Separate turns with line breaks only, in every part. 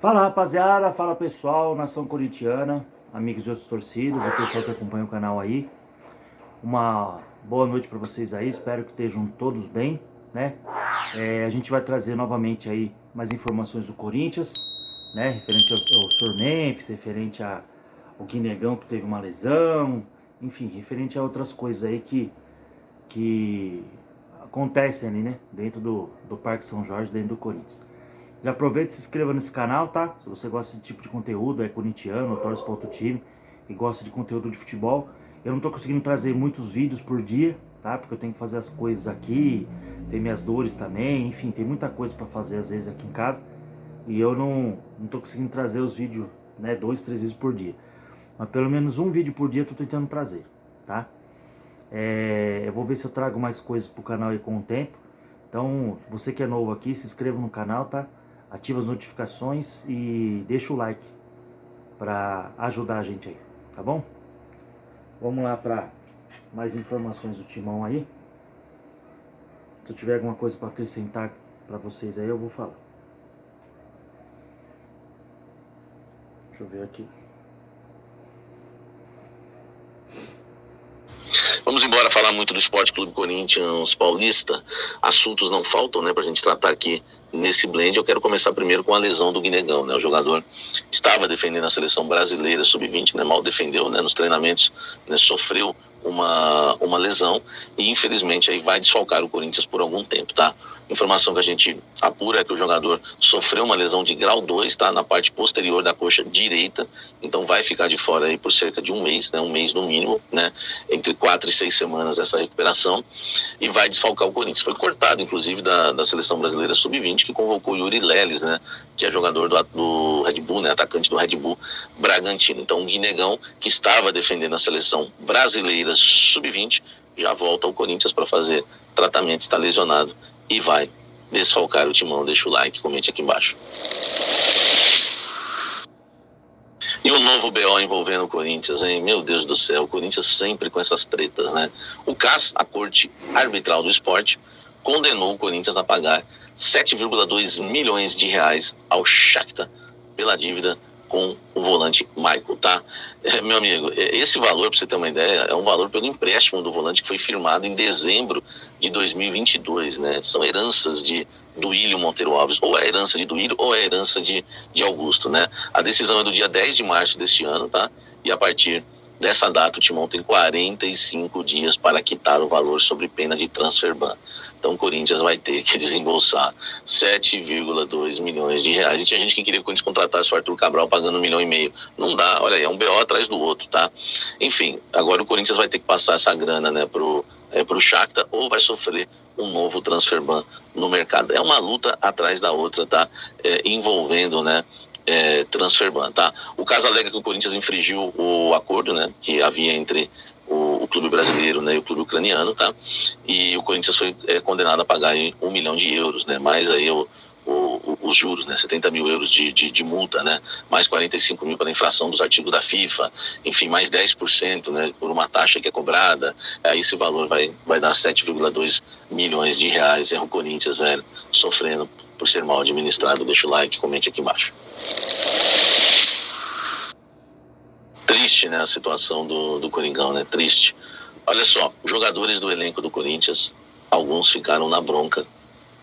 Fala rapaziada, fala pessoal, nação corintiana, amigos de outras torcidas, o pessoal que acompanha o canal aí. Uma boa noite para vocês aí, espero que estejam todos bem, né? A gente vai trazer novamente aí mais informações do Corinthians, né? Referente ao Sr. Memphis, referente ao Guinegão que teve uma lesão, enfim, referente a outras coisas aí que acontecem ali, né? Dentro do Parque São Jorge, dentro do Corinthians. Já aproveita e se inscreva nesse canal, tá? Se você gosta desse tipo de conteúdo, é corintiano, torce para outro time e gosta de conteúdo de futebol. Eu não tô conseguindo trazer muitos vídeos por dia, tá? Porque eu tenho que fazer as coisas aqui, tem minhas dores também, enfim, tem muita coisa para fazer às vezes aqui em casa. E eu não tô conseguindo trazer os vídeos, né, 2, 3 vídeos por dia. Mas pelo menos um vídeo por dia eu tô tentando trazer, tá? Eu vou ver se eu trago mais coisas pro canal aí com o tempo. Então, você que é novo aqui, se inscreva no canal, tá? Ativa as notificações e deixa o like para ajudar a gente aí, tá bom? Vamos lá para mais informações do Timão aí. Se eu tiver alguma coisa para acrescentar para vocês aí, eu vou falar. Deixa eu ver aqui.
Vamos embora falar muito do Esporte Clube Corinthians Paulista. Assuntos não faltam, né, pra gente tratar aqui nesse blend. Eu quero começar primeiro com a lesão do Guinegão, né? O jogador estava defendendo a seleção brasileira sub-20, né? Mal defendeu, né? Nos treinamentos, né? Sofreu uma lesão e infelizmente aí vai desfalcar o Corinthians por algum tempo, tá? Informação que a gente apura é que o jogador sofreu uma lesão de grau 2, tá? Na parte posterior da coxa direita, então vai ficar de fora aí por cerca de um mês, né? Um mês no mínimo, né? Entre 4 e 6 semanas essa recuperação e vai desfalcar o Corinthians. Foi cortado, inclusive, da seleção brasileira sub-20, que convocou Yuri Leles, né? Que é jogador do Red Bull, né? Atacante do Red Bull Bragantino. Então o Guinegão, que estava defendendo a seleção brasileira sub-20, já volta ao Corinthians para fazer tratamento, está lesionado e vai desfalcar o Timão. Deixa o like, comente aqui embaixo. E o novo BO envolvendo o Corinthians, hein? Meu Deus do céu, o Corinthians sempre com essas tretas, né? O CAS, a Corte Arbitral do Esporte, condenou o Corinthians a pagar 7,2 milhões de reais ao Shakhtar pela dívida com o volante Michael, tá? Meu amigo, esse valor, para você ter uma ideia, é um valor pelo empréstimo do volante que foi firmado em dezembro de 2022, né? São heranças do Duílio Monteiro Alves, ou é a herança de Duílio ou é a herança de Augusto, né? A decisão é do dia 10 de março deste ano, tá? E a partir dessa data, o Timão tem 45 dias para quitar o valor sob pena de transfer ban. Então o Corinthians vai ter que desembolsar 7,2 milhões de reais. E tinha gente que queria que o Corinthians contratasse o Arthur Cabral pagando 1,5 milhão. Não dá, olha aí, é um BO atrás do outro, tá? Enfim, agora o Corinthians vai ter que passar essa grana, né, pro Shakhtar, ou vai sofrer um novo transfer ban no mercado. É uma luta atrás da outra, tá? Envolvendo, né, transfer ban, tá? O caso alega que o Corinthians infringiu o acordo, né, que havia entre o clube brasileiro, né, e o clube ucraniano, tá? E o Corinthians foi condenado a pagar aí 1 milhão de euros, né? Mais aí os juros, né? 70 mil euros de multa, né? Mais 45 mil pela infração dos artigos da FIFA, enfim, mais 10%, né? Por uma taxa que é cobrada. Aí esse valor vai dar 7,2 milhões de reais. É o Corinthians, velho, sofrendo por ser mal administrado. Deixa o like, comente aqui embaixo. Triste, né, a situação do Coringão, né? Triste. Olha só, jogadores do elenco do Corinthians, alguns ficaram na bronca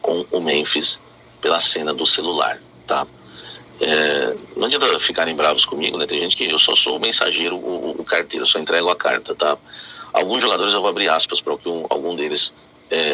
com o Memphis pela cena do celular, tá? Não adianta ficarem bravos comigo, né? Tem gente que eu só sou o mensageiro, o carteiro, eu só entrego a carta, tá? Alguns jogadores, eu vou abrir aspas para o que algum deles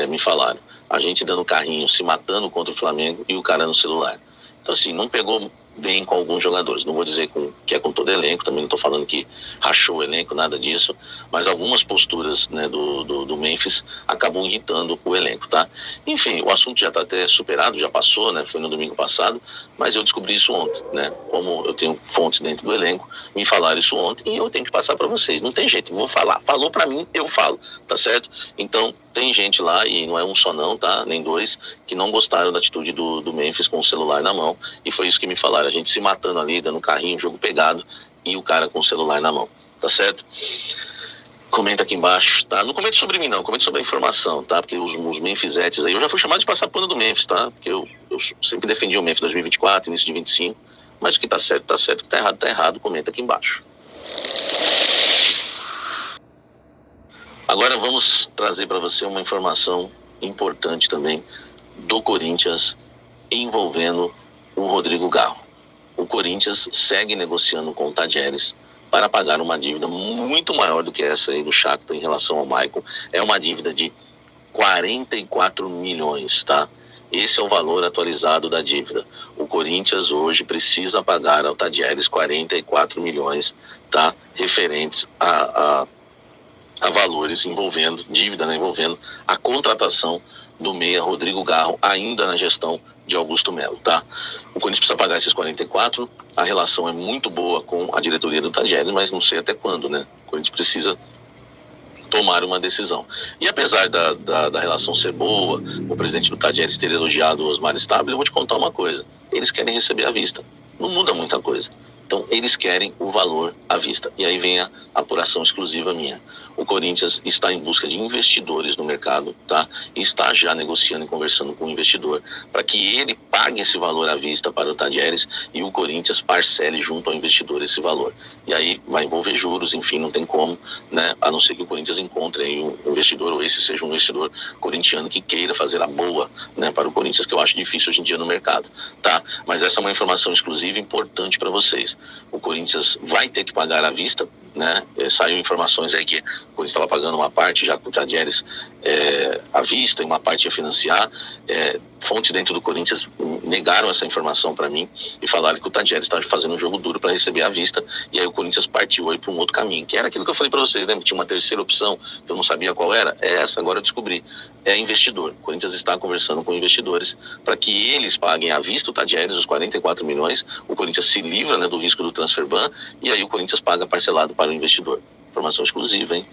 me falaram. A gente dando carrinho, se matando contra o Flamengo e o cara no celular. Então, assim, não pegou bem com alguns jogadores. Não vou dizer que é com todo elenco, também não estou falando que rachou o elenco, nada disso, mas algumas posturas, né, do Memphis acabam irritando o elenco, tá? Enfim, o assunto já está até superado, já passou, né? Foi no domingo passado, mas eu descobri isso ontem, né? Como eu tenho fontes dentro do elenco, me falaram isso ontem e eu tenho que passar para vocês. Não tem jeito, vou falar. Falou para mim, eu falo, tá certo? Então, tem gente lá, e não é um só não, tá? Nem dois, que não gostaram da atitude do Memphis com o celular na mão, e foi isso que me falaram. A gente se matando ali, dando carrinho, jogo pegado, e o cara com o celular na mão, tá certo? Comenta aqui embaixo, tá? Não comente sobre mim, não. Comente sobre a informação, tá? Porque os Memphisetes aí... Eu já fui chamado de passar pano do Memphis, tá? Porque eu sempre defendi o Memphis 2024, início de 25. Mas o que tá certo, o que tá errado, comenta aqui embaixo. Agora vamos trazer para você uma informação importante também do Corinthians envolvendo o Rodrigo Garro. O Corinthians segue negociando com o Tadieres para pagar uma dívida muito maior do que essa aí do Shakhtar em relação ao Maicon. É uma dívida de 44 milhões, tá? Esse é o valor atualizado da dívida. O Corinthians hoje precisa pagar ao Tadieres 44 milhões, tá? Referentes a valores envolvendo, dívida, né, envolvendo a contratação do meia Rodrigo Garro, ainda na gestão de Augusto Melo, tá? O Corinthians precisa pagar esses 44, a relação é muito boa com a diretoria do Tadieres, mas não sei até quando, né? O Corinthians precisa tomar uma decisão. E apesar da relação ser boa, o presidente do Tadieres ter elogiado o Osmar Stabile, eu vou te contar uma coisa, eles querem receber à vista, não muda muita coisa. Então, eles querem o valor à vista. E aí vem a apuração exclusiva minha. O Corinthians está em busca de investidores no mercado, tá? E está já negociando e conversando com o investidor para que ele pague esse valor à vista para o Tadieres e o Corinthians parcele junto ao investidor esse valor. E aí vai envolver juros, enfim, não tem como, né? A não ser que o Corinthians encontre aí um investidor, ou esse seja um investidor corintiano que queira fazer a boa, né, para o Corinthians, que eu acho difícil hoje em dia no mercado, tá? Mas essa é uma informação exclusiva importante para vocês. O Corinthians vai ter que pagar à vista, né? Saiu informações aí que o Corinthians estava pagando uma parte já com o Tadieres à vista e uma parte ia financiar. Fontes dentro do Corinthians negaram essa informação para mim e falaram que o Tadieres estava fazendo um jogo duro para receber à vista, e aí o Corinthians partiu aí para um outro caminho, que era aquilo que eu falei para vocês, né? Tinha uma terceira opção que eu não sabia qual era, é essa, agora eu descobri, é investidor. O Corinthians está conversando com investidores para que eles paguem à vista o Tadieres, os 44 milhões, o Corinthians se livra, né, do risco do transfer ban, e aí o Corinthians paga parcelado para o investidor. Informação exclusiva, hein?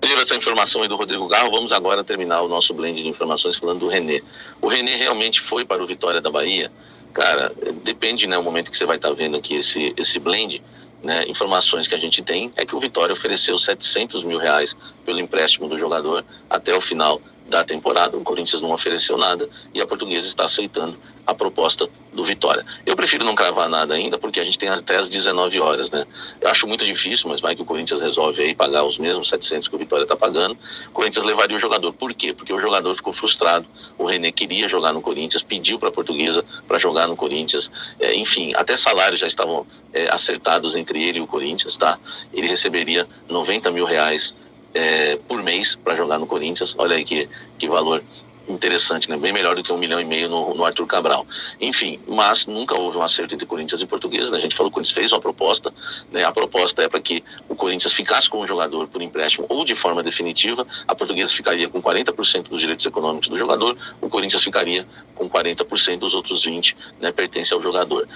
Essa informação aí do Rodrigo Garro, vamos agora terminar o nosso blend de informações falando do René. O René realmente foi para o Vitória da Bahia? Cara, depende, né, o momento que você vai estar vendo aqui esse blend, né, informações que a gente tem é que o Vitória ofereceu 700 mil reais pelo empréstimo do jogador até o final da temporada. O Corinthians não ofereceu nada e a Portuguesa está aceitando a proposta do Vitória. Eu prefiro não cravar nada ainda, porque a gente tem até as 19 horas, né? Eu acho muito difícil, mas vai que o Corinthians resolve aí pagar os mesmos 700 que o Vitória está pagando. O Corinthians levaria o jogador. Por quê? Porque o jogador ficou frustrado. O René queria jogar no Corinthians, pediu para a Portuguesa para jogar no Corinthians. Enfim, até salários já estavam acertados entre ele e o Corinthians, tá? Ele receberia 90 mil reais por mês para jogar no Corinthians. Olha aí que valor interessante, né? Bem melhor do que 1,5 milhão no Arthur Cabral. Enfim, mas nunca houve um acerto entre Corinthians e Portuguesa, né? A gente falou que o Corinthians fez uma proposta, né? A proposta é para que o Corinthians ficasse com o jogador por empréstimo ou de forma definitiva. A Portuguesa ficaria com 40% dos direitos econômicos do jogador, o Corinthians ficaria com 40%, dos outros 20%, né, pertence ao jogador.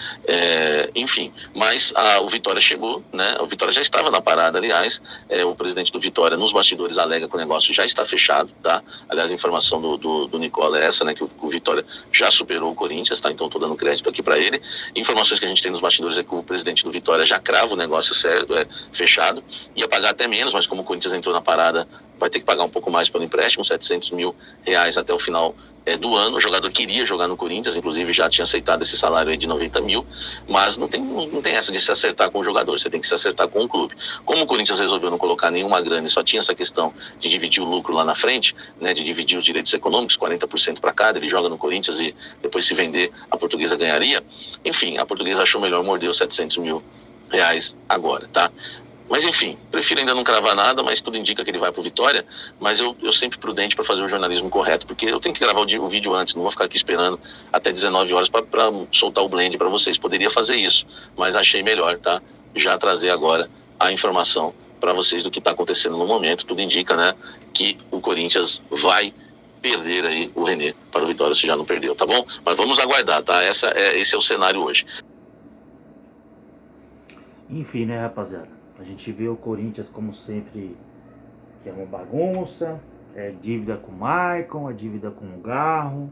Enfim, mas o Vitória chegou, né? O Vitória já estava na parada, aliás. O presidente do Vitória nos bastidores alega que o negócio já está fechado, tá? Aliás, a informação do Nicola é essa, né, que o Vitória já superou o Corinthians, tá? Então estou dando crédito aqui para ele. Informações que a gente tem nos bastidores é que o presidente do Vitória já crava o negócio certo, fechado, ia pagar até menos, mas como o Corinthians entrou na parada, vai ter que pagar um pouco mais pelo empréstimo, 700 mil reais até o final do ano. O jogador queria jogar no Corinthians, inclusive já tinha aceitado esse salário aí de 90 mil, mas não tem essa de se acertar com o jogador, você tem que se acertar com o clube. Como o Corinthians resolveu não colocar nenhuma grana e só tinha essa questão de dividir o lucro lá na frente, né, de dividir os direitos econômicos, 40% para cada, ele joga no Corinthians e depois se vender, a Portuguesa ganharia. Enfim, a Portuguesa achou melhor morder os 700 mil reais agora, tá? Mas enfim, prefiro ainda não cravar nada, mas tudo indica que ele vai pro Vitória. Mas eu sempre prudente para fazer o jornalismo correto, porque eu tenho que gravar o vídeo antes, não vou ficar aqui esperando até 19 horas para soltar o blend para vocês. Poderia fazer isso, mas achei melhor, tá? Já trazer agora a informação para vocês do que está acontecendo no momento. Tudo indica, né, que o Corinthians vai perder aí o René para o Vitória, se já não perdeu, tá bom? Mas vamos aguardar, tá? Esse é o cenário hoje.
Enfim, né, rapaziada? A gente vê o Corinthians, como sempre, que é uma bagunça. Dívida com o Maicon, dívida com o Garro,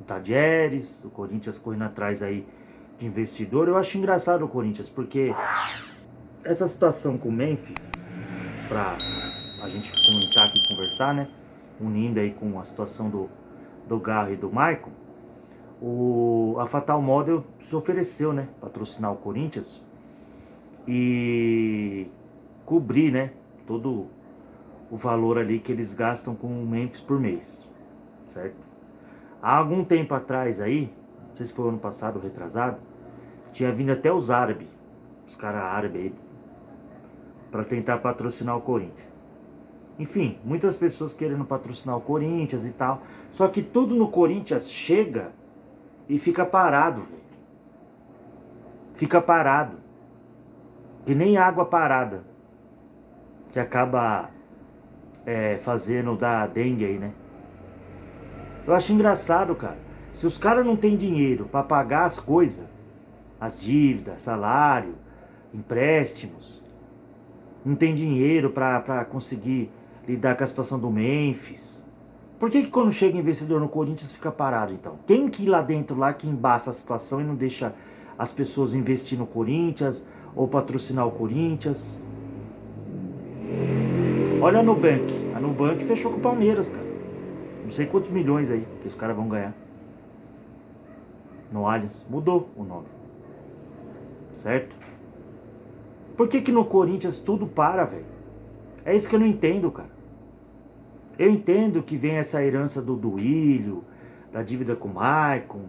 o Tadieres, o Corinthians correndo atrás aí de investidor. Eu acho engraçado o Corinthians, porque essa situação com o Memphis, pra a gente comentar aqui, conversar, né, unindo aí com a situação do Garro e do Maicon, a Fatal Model se ofereceu, né, para patrocinar o Corinthians e cobrir, né, todo o valor ali que eles gastam com o Memphis por mês, certo? Há algum tempo atrás aí, não sei se foi ano passado ou retrasado, tinha vindo até os árabes, os caras árabes aí, para tentar patrocinar o Corinthians. Enfim, muitas pessoas querendo patrocinar o Corinthians e tal. Só que tudo no Corinthians chega e fica parado, velho. Fica parado. Que nem água parada. Que acaba fazendo dar dengue aí, né? Eu acho engraçado, cara. Se os caras não têm dinheiro para pagar as coisas, as dívidas, salário, empréstimos, não tem dinheiro para conseguir lidar com a situação do Memphis. Por que quando chega investidor no Corinthians fica parado então? Quem que ir lá dentro lá que embaça a situação e não deixa as pessoas investir no Corinthians ou patrocinar o Corinthians? Olha a Nubank. A Nubank fechou com o Palmeiras, cara. Não sei quantos milhões aí que os caras vão ganhar. No Allianz. Mudou o nome. Certo? Por que no Corinthians tudo para, velho? É isso que eu não entendo, cara. Eu entendo que vem essa herança do Duílio, da dívida com o Maicon,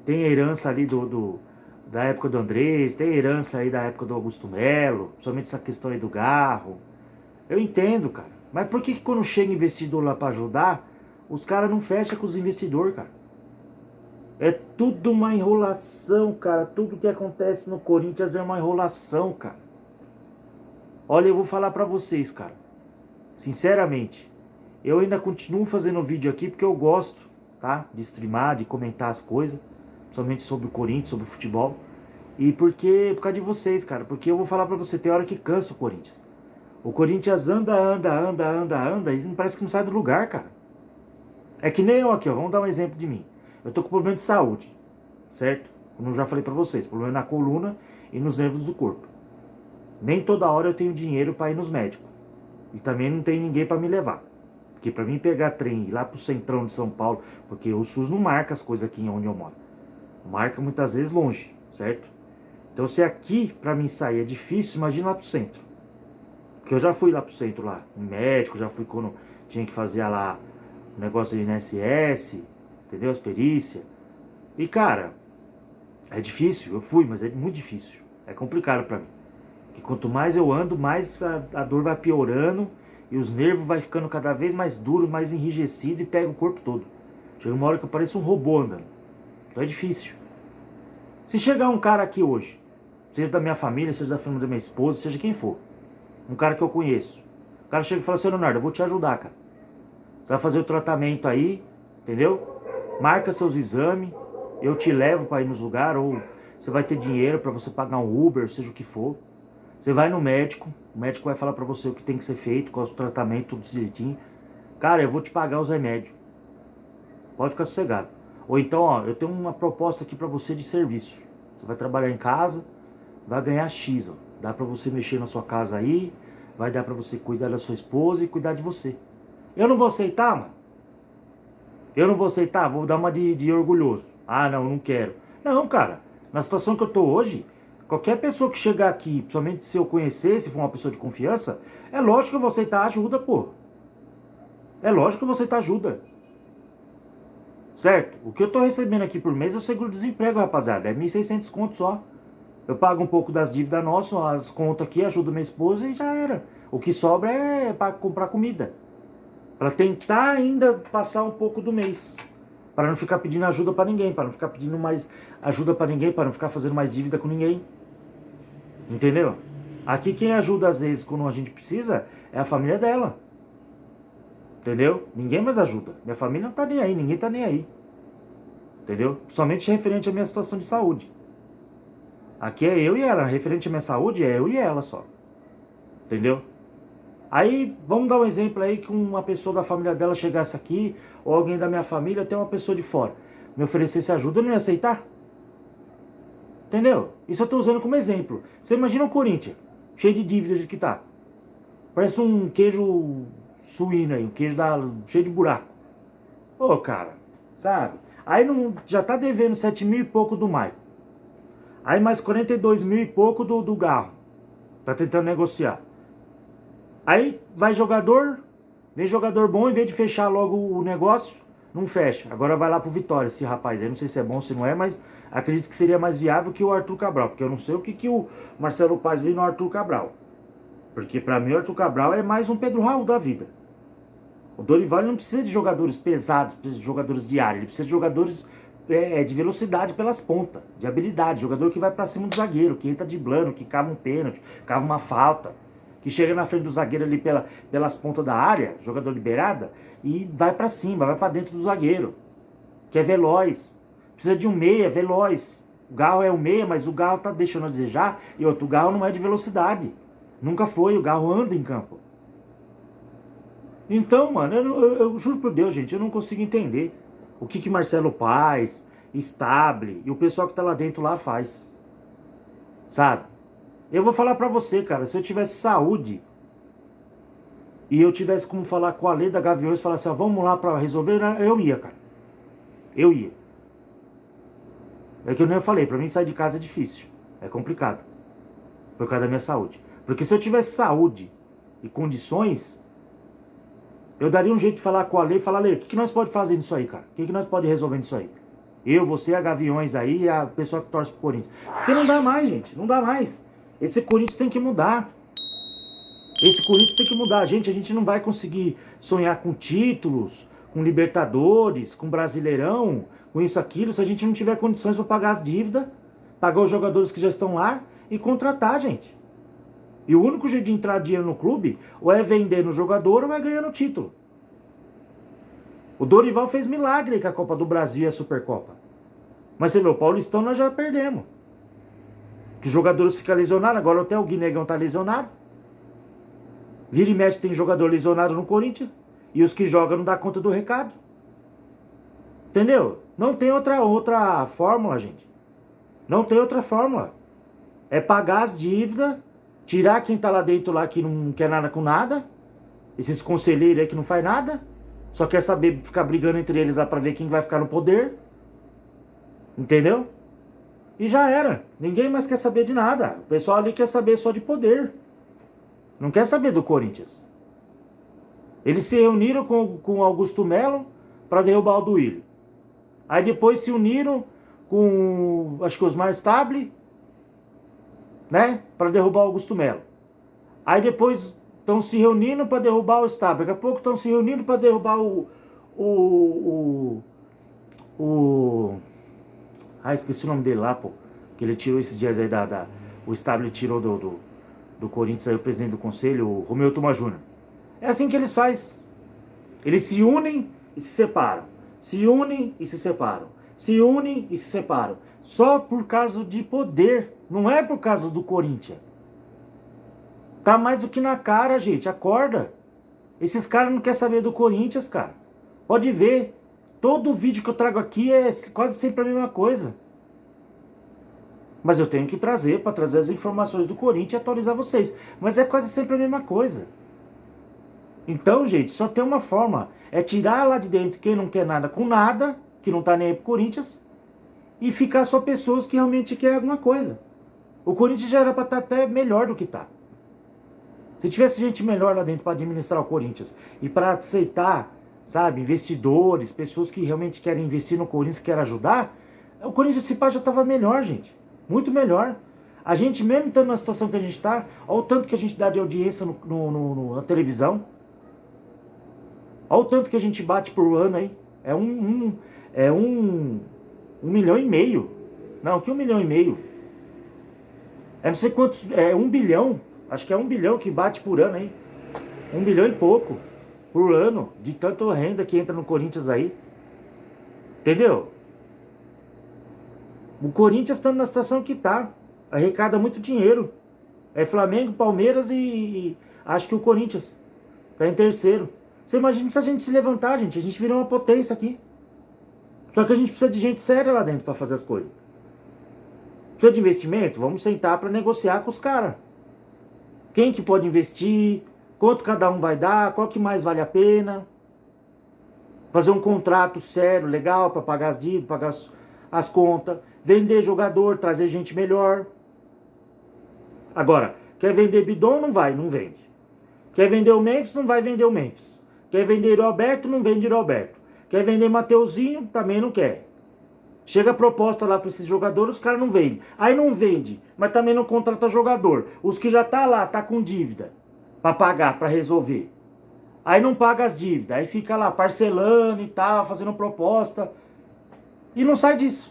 tem a herança ali da época do Andrés, tem a herança aí da época do Augusto Melo, somente essa questão aí do Garro. Eu entendo, cara. Mas por que quando chega investidor lá pra ajudar, os caras não fecham com os investidores, cara? É tudo uma enrolação, cara. Tudo que acontece no Corinthians é uma enrolação, cara. Olha, eu vou falar pra vocês, cara. Sinceramente, eu ainda continuo fazendo vídeo aqui porque eu gosto, tá? De streamar, de comentar as coisas, somente sobre o Corinthians, sobre o futebol. E por causa de vocês, cara. Porque eu vou falar pra você, tem hora que cansa o Corinthians. O Corinthians anda e parece que não sai do lugar, cara. É que nem eu aqui, ó. Vamos dar um exemplo de mim. Eu tô com problema de saúde, certo? Como eu já falei pra vocês, problema na coluna e nos nervos do corpo. Nem toda hora eu tenho dinheiro pra ir nos médicos. E também não tem ninguém pra me levar. Porque pra mim pegar trem e ir lá pro centrão de São Paulo, porque o SUS não marca as coisas aqui onde eu moro. Marca muitas vezes longe, certo? Então se aqui pra mim sair é difícil, imagina lá pro centro. Porque eu já fui lá pro centro lá, em médico, já fui quando tinha que fazer lá o negócio de INSS, entendeu? As perícias. E cara, é difícil, eu fui, mas é muito difícil. É complicado pra mim. Porque quanto mais eu ando, mais a dor vai piorando e os nervos vai ficando cada vez mais duro, mais enrijecido e pega o corpo todo. Chega uma hora que eu pareço um robô andando. Então é difícil. Se chegar um cara aqui hoje, seja da minha família, seja da família da minha esposa, seja quem for, um cara que eu conheço, o cara chega e fala assim: Leonardo, eu vou te ajudar, cara. Você vai fazer o tratamento aí, entendeu? Marca seus exames, eu te levo para ir nos lugares, ou você vai ter dinheiro para você pagar um Uber, seja o que for. Você vai no médico, o médico vai falar pra você o que tem que ser feito, qual é o tratamento, tudo direitinho. Cara, eu vou te pagar os remédios. Pode ficar sossegado. Ou então, ó, eu tenho uma proposta aqui pra você de serviço. Você vai trabalhar em casa, vai ganhar X, ó. Dá pra você mexer na sua casa aí, vai dar pra você cuidar da sua esposa e cuidar de você. Eu não vou aceitar, mano. Eu não vou aceitar, vou dar uma de orgulhoso. Ah, não, eu não quero. Não, cara, na situação que eu tô hoje, qualquer pessoa que chegar aqui, principalmente se eu conhecer, se for uma pessoa de confiança, é lógico que eu vou aceitar ajuda, pô. É lógico que eu vou aceitar ajuda. Certo? O que eu tô recebendo aqui por mês é o seguro-desemprego, rapaziada. É 1.600 contos só. Eu pago um pouco das dívidas nossas, as contas aqui, ajudo minha esposa e já era. O que sobra é para comprar comida. Para tentar ainda passar um pouco do mês. Para não ficar pedindo ajuda para ninguém, para não ficar pedindo mais ajuda para ninguém, para não ficar fazendo mais dívida com ninguém. Entendeu? Aqui quem ajuda às vezes quando a gente precisa é a família dela. Entendeu? Ninguém mais ajuda. Minha família não tá nem aí, ninguém tá nem aí. Entendeu? Somente referente à minha situação de saúde. Aqui é eu e ela. Referente à minha saúde é eu e ela só. Entendeu? Aí, vamos dar um exemplo aí que uma pessoa da família dela chegasse aqui, ou alguém da minha família, até uma pessoa de fora, me oferecesse ajuda, eu não ia aceitar? Entendeu? Isso eu tô usando como exemplo. Você imagina o Corinthians, cheio de dívidas que tá. Parece um queijo suíno aí, um queijo cheio de buraco. Ô, cara, sabe? Aí não, já tá devendo 7 mil e pouco do Maicon. Aí mais 42 mil e pouco do Garro. Tá tentando negociar. Aí vai jogador, vem jogador bom, em vez de fechar logo o negócio, não fecha. Agora vai lá pro Vitória esse rapaz aí. Não sei se é bom, se não é, mas acredito que seria mais viável que o Arthur Cabral. Porque eu não sei o que o Marcelo Paes vê no Arthur Cabral. Porque pra mim o Arthur Cabral é mais um Pedro Raul da vida. O Dorival não precisa de jogadores pesados, precisa de jogadores de área. Ele precisa de jogadores de velocidade pelas pontas, de habilidade. Jogador que vai pra cima do zagueiro, que entra driblando, que cava um pênalti, cava uma falta. Que chega na frente do zagueiro ali pelas pontas da área, jogador liberada, e vai pra cima, vai pra dentro do zagueiro. Que é veloz. Precisa de um meia, veloz. O Garro é o meia, mas o Garro tá deixando a desejar. E outro, o Garro não é de velocidade. Nunca foi, o Garro anda em campo. Então, mano, eu juro por Deus, gente, eu não consigo entender o que Marcelo Paes, Stable e o pessoal que tá lá dentro lá faz. Sabe? Eu vou falar pra você, cara, se eu tivesse saúde e eu tivesse como falar com a lei da Gaviões e falar assim, ó, vamos lá pra resolver, eu ia, cara. Eu ia. É que eu nem falei, pra mim sair de casa é difícil. É complicado. Por causa da minha saúde. Porque se eu tivesse saúde e condições, eu daria um jeito de falar com a lei e falar, lei, o que nós podemos fazer nisso aí, cara? O que nós podemos resolver nisso aí? Eu, você, a Gaviões aí e a pessoa que torce pro Corinthians. Porque não dá mais, gente. Não dá mais. Esse Corinthians tem que mudar. Esse Corinthians tem que mudar. Gente, a gente não vai conseguir sonhar com títulos, com Libertadores, com Brasileirão, com isso, aquilo, se a gente não tiver condições para pagar as dívidas, pagar os jogadores que já estão lá e contratar, gente. E o único jeito de entrar dinheiro no clube ou é vender no jogador ou é ganhar no título. O Dorival fez milagre com a Copa do Brasil e a Supercopa. Mas você vê, o Paulistão nós já perdemos. Que os jogadores ficam lesionados, agora até o Guinegão tá lesionado. Vira e mexe tem jogador lesionado no Corinthians. E os que jogam não dá conta do recado. Entendeu? Não tem outra fórmula, gente. Não tem outra fórmula. É pagar as dívidas, tirar quem tá lá dentro lá que não quer nada com nada. Esses conselheiros aí que não faz nada. Só quer saber ficar brigando entre eles lá pra ver quem vai ficar no poder. Entendeu? E já era. Ninguém mais quer saber de nada. O pessoal ali quer saber só de poder. Não quer saber do Corinthians. Eles se reuniram com Augusto Melo para derrubar o Duílio. Aí depois se uniram com, acho que Osmar Stable, né? Para derrubar o Augusto Melo. Aí depois estão se reunindo para derrubar o Stable. Daqui a pouco estão se reunindo para derrubar Ah, esqueci o nome dele lá, pô. Que ele tirou esses dias aí o Stable tirou do Corinthians aí, o presidente do conselho, o Romeu Tuma Júnior. É assim que eles fazem. Eles se unem e se separam. Se unem e se separam. Se unem e se separam. Só por causa de poder. Não é por causa do Corinthians. Tá mais do que na cara, gente. Acorda. Esses caras não querem saber do Corinthians, cara. Pode ver. Todo vídeo que eu trago aqui é quase sempre a mesma coisa. Mas eu tenho que trazer para trazer as informações do Corinthians e atualizar vocês. Mas é quase sempre a mesma coisa. Então, gente, só tem uma forma. É tirar lá de dentro quem não quer nada com nada, que não tá nem aí pro Corinthians, e ficar só pessoas que realmente querem alguma coisa. O Corinthians já era para estar até melhor do que tá. Se tivesse gente melhor lá dentro para administrar o Corinthians e para aceitar, sabe, investidores, pessoas que realmente querem investir no Corinthians, querem ajudar, o Corinthians se pá já tava melhor, gente. Muito melhor. A gente, mesmo estando na situação que a gente está, olha o tanto que a gente dá de audiência na televisão. Olha o tanto que a gente bate por ano aí. É um milhão e meio. Não, que 1,5 milhão? É não sei quantos. É 1 bilhão. Acho que é 1 bilhão que bate por ano aí. 1 bilhão e pouco por ano. De tanta renda que entra no Corinthians aí. Entendeu? O Corinthians está na situação que está. Arrecada muito dinheiro. É Flamengo, Palmeiras e acho que o Corinthians está em terceiro. Você imagina se a gente se levantar, gente. A gente vira uma potência aqui. Só que a gente precisa de gente séria lá dentro para fazer as coisas. Precisa de investimento? Vamos sentar para negociar com os caras. Quem que pode investir? Quanto cada um vai dar? Qual que mais vale a pena? Fazer um contrato sério, legal, para pagar as dívidas, pagar as contas, vender jogador, trazer gente melhor. Agora, quer vender Bidon? Não vai, não vende. Quer vender o Memphis? Não vai vender o Memphis. Quer vender o Alberto? Não vende o Alberto. Quer vender Mateuzinho? Também não quer. Chega a proposta lá para esses jogadores, os caras não vendem. Aí não vende, mas também não contrata jogador. Os que já tá lá, tá com dívida para pagar, para resolver. Aí não paga as dívidas, aí fica lá parcelando e tal, fazendo proposta. E não sai disso.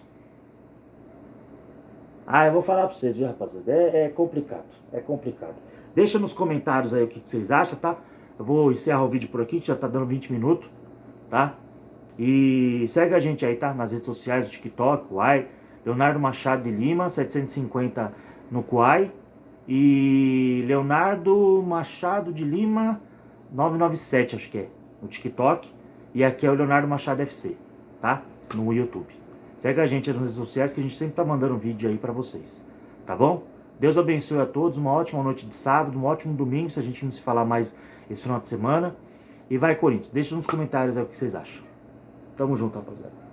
Eu vou falar para vocês, viu, rapaziada? É complicado, é complicado. Deixa nos comentários aí o que vocês acham, tá? Eu vou encerrar o vídeo por aqui, que já tá dando 20 minutos, tá? E segue a gente aí, tá? Nas redes sociais, o TikTok, Kuai. Leonardo Machado de Lima, 750 no Kuai. E Leonardo Machado de Lima, 997, acho que é, no TikTok. E aqui é o Leonardo Machado FC, tá? No YouTube. Segue a gente nas redes sociais que a gente sempre tá mandando um vídeo aí pra vocês, tá bom? Deus abençoe a todos, uma ótima noite de sábado, um ótimo domingo, se a gente não se falar mais esse final de semana. E vai, Corinthians, deixa nos comentários aí o que vocês acham. Tamo junto, rapaziada.